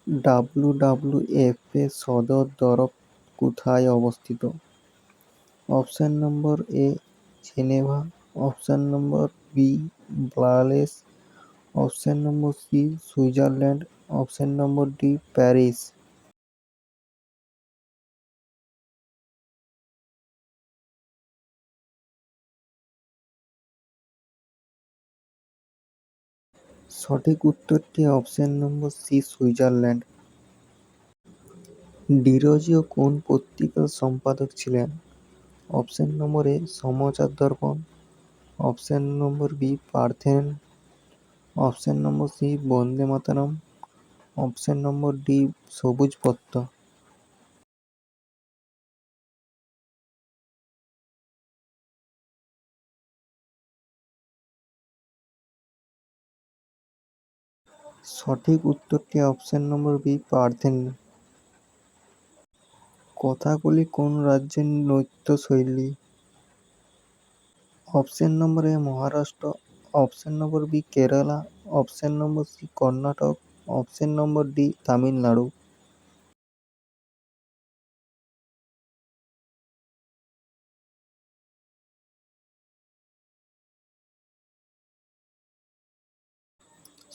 WWF এর সদর দপ্তর কোথায় অবস্থিত? Option number A Geneva, option number B Brussels, option number C Switzerland, option number D Paris. সঠিক উত্তরটি option number C Switzerland. Derozio কোন পত্রিকার সম্পাদক ছিলেন? Option number A Samachar Darpan, option number B Parthenon, option number C Bande Mataram, option number D Sabuj Patra. সঠিক উত্তরটি option number B Parthenon. Kathakali কোন রাজ্যের নৃত্যশৈলী? Option number A Maharashtra, option number B Kerala, option number C Karnataka, option number D Tamil Nadu.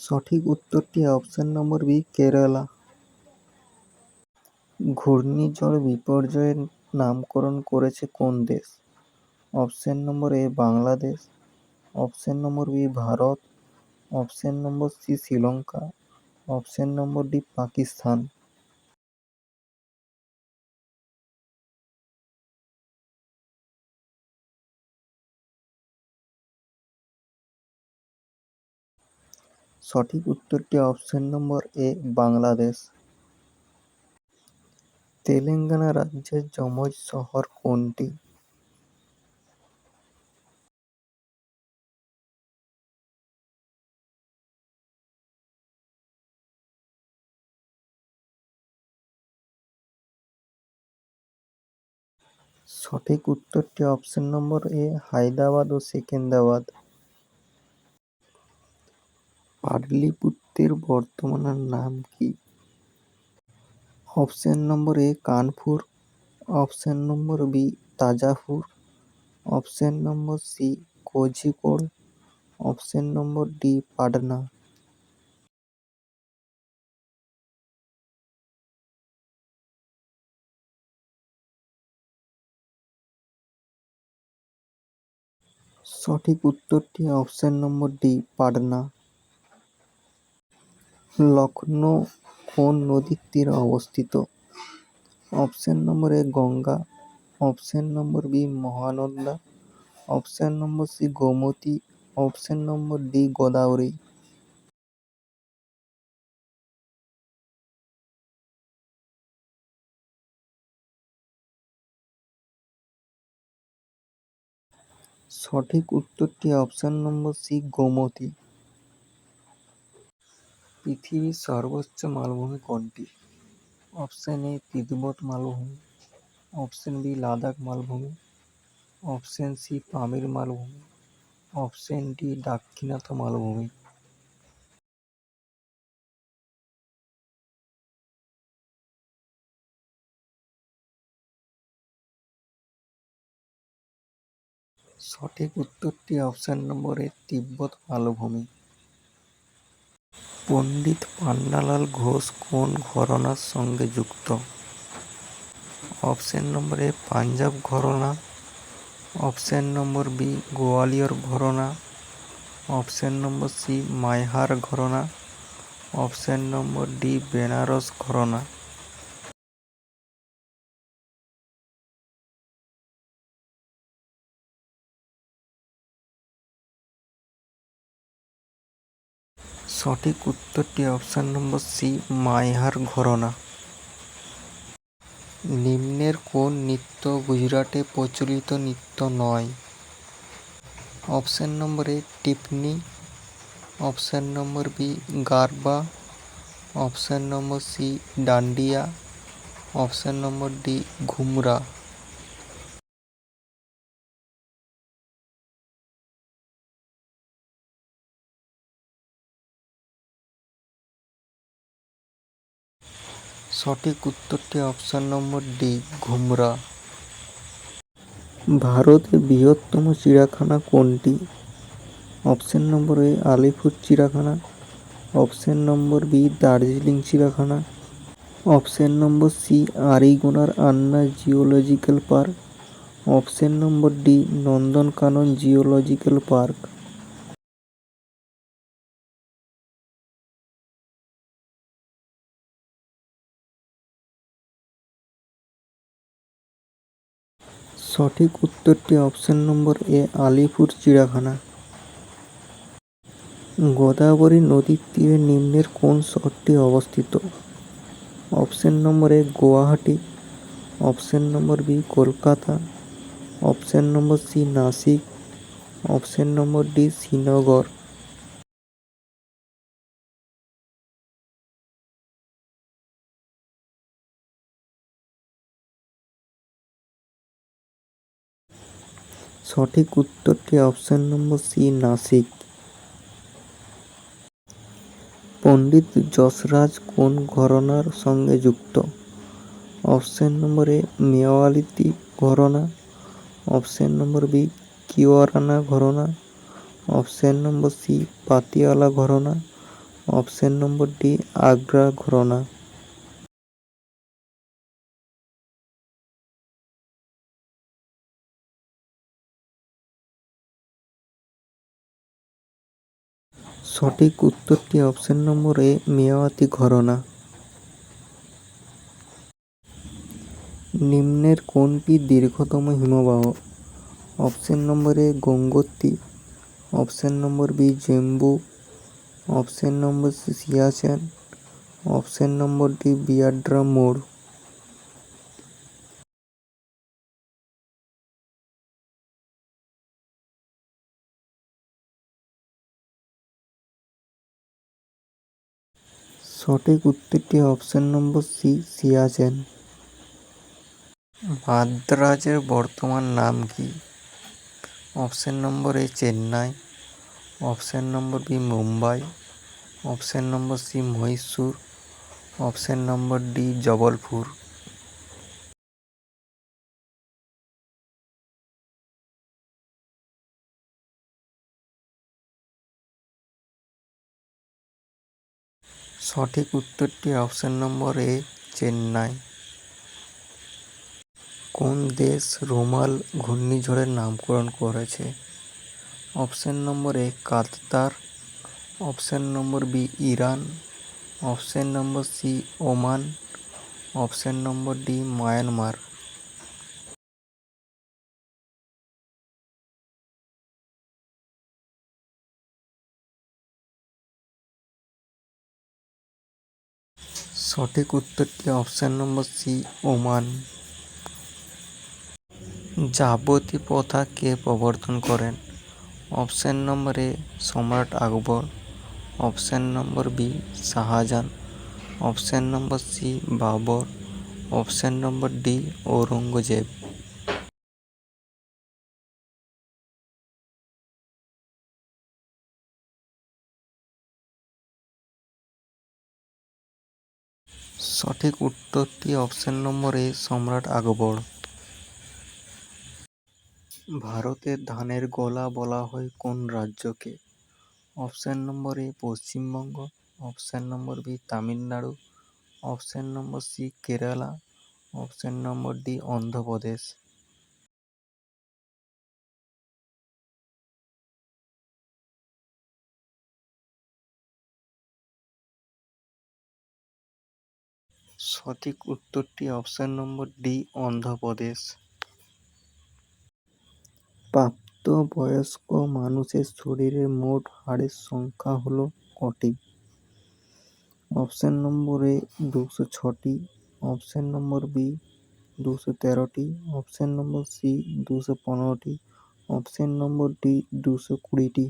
সঠিক উত্তরটি অপশন নম্বর বি কেরালা। ঘূর্ণিঝড় বিপর্যয়ের নামকরণ করেছে কোন দেশ? Option number A Bangladesh, option number B Bharat, option number C Sri Lanka, option number D Pakistan. সঠিক উত্তরটি option number A Bangladesh. Telangana রাজ্যের যমজ শহর কোনটি? সঠিক উত্তরটি অপশন নম্বর এ হায়দ্রাবাদ ও সেকেন্দ্রাবাদ। পাটলিপুত্রের বর্তমান নাম কি? Option number A Kanpur, option number B Tajapur, option number C Kozhikode, option number D Patna. সঠিক উত্তরটি option number D Patna. Lucknow কোন নদীর তীরে অবস্থিত? Option number A Ganga, option number B Mahananda, option number C Gomti, option number D Godavari. সঠিক উত্তরটি অপশন নম্বর সি গোমতী। পৃথিবীর সর্বোচ্চ মালভূমি কোনটি? অপশন এ তিব্বত মালভূমি, অপশন বি লাদাখ মালভূমি, অপশন সি পামির মালভূমি, অপশন ডি দাক্ষিণাত্য মালভূমি। সঠিক উত্তরটি অপশন নম্বর এ তিব্বত মালভূমি। পণ্ডিত পান্নালাল ঘোষ কোন ঘরানার সঙ্গে যুক্ত? অপশন নম্বর এ পাঞ্জাব ঘরানা, অপশন নম্বর বি গোয়ালিয়র ঘরানা, অপশন নম্বর সি মারওয়ার ঘরানা, অপশন নম্বর ডি বেনারস ঘরানা। সঠিক উত্তরটি অপশন নম্বর সি মারওয়ার ঘরানা। নিম্নের কোন নৃত্য গুজরাটে প্রচলিত নৃত্য নয়? Option number A Tippani, option number B garba, option number C dandiya, option number D Ghumra. সঠিক উত্তরটি অপশন নম্বর ডি, ঘুমরা। ভারতের বৃহত্তম চিড়িয়াখানা কোনটি? অপশন নম্বর এ আলিপুর চিড়িয়াখানা, অপশন নম্বর বি দার্জিলিং চিড়িয়াখানা, অপশন নম্বর সি আরিগুনার আন্না geological park, option number D Nandankanan geological park. সঠিক উত্তরটি অপশন নম্বর এ আলিপুর চিড়িয়াখানা। গোদাবরী নদীর তীরে নিম্নের কোন শহরটি অবস্থিত? Option number A Guwahati, option number B Kolkata, option number C Nashik, option number D Srinagar. সঠিক উত্তরটি option number C Nashik. Pandit Jasraj কোন ঘরানার সঙ্গে যুক্ত? অপশন নম্বর এ মেওয়ালি ঘরানা, অপশন নম্বর বি কিওয়ারানা ঘরানা, অপশন নম্বর সি পাতিয়ালা ঘরানা, অপশন নম্বর ডি আগ্রা ঘরানা। সঠিক উত্তরটি অপশন নম্বর এ মেওয়াতি ঘরানা। নিম্নের কোনটি দীর্ঘতম হিমবাহ? Option number A Gangotri, option number B Zemu, option number C Siachen, option number D বিয়াড্রাম মোড়। সঠিক উত্তরটি অপশন নম্বর সি সিয়াচেন। মাদ্রাজের বর্তমান নাম কি? Option number A Chennai, option number B Mumbai, option number C Mysore, option number D Jabalpur. সঠিক উত্তরটি অপশন নম্বর এ চেন্নাই। কোন দেশ রুমাল ঘূর্ণিঝড়ের নামকরণ করেছে? Option number A Qatar, option number B Iran, option number C Oman, option number D Myanmar. সঠিক উত্তরটি অপশন নম্বর সি ওমান। যাবতী প্রথা কে প্রবর্তন করেন? অপশন নম্বর এ সম্রাট Akbar, option number B Shahjahan, option number C Babur, option number D Aurangzeb. সঠিক উত্তরটি অপশন নম্বর এ সম্রাট আকবর। ভারতের ধানের গোলা বলা হয় কোন রাজ্যকে? Option number A Paschimbanga, option number B Tamil Nadu, option number C Kerala, option number D Andhra Pradesh. সঠিক উত্তরটি অপশন নম্বর ডি অন্ধ্রপ্রদেশ। প্রাপ্তবয়স্ক মানুষের শরীরে মোট হাড়ের সংখ্যা হল কটি? অপশন নম্বর এ 206টি, অপশন নম্বর বি 213টি, অপশন নম্বর সি 215টি, অপশন নম্বর ডি 220টি।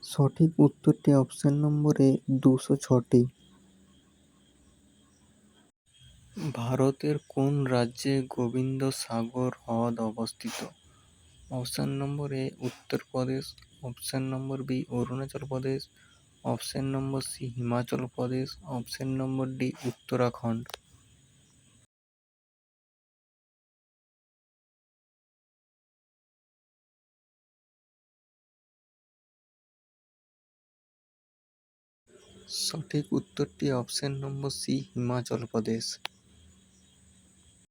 সঠিক উত্তরটি অপশন নম্বর এ 206টি। ভারতের কোন রাজ্যে গোবিন্দসাগর হ্রদ অবস্থিত? Option number A Uttar Pradesh, option number B Arunachal Pradesh, option number C Himachal Pradesh, option number D Uttarakhand. সঠিক উত্তরটি অপশান নম্বর সি হিমাচল প্রদেশ।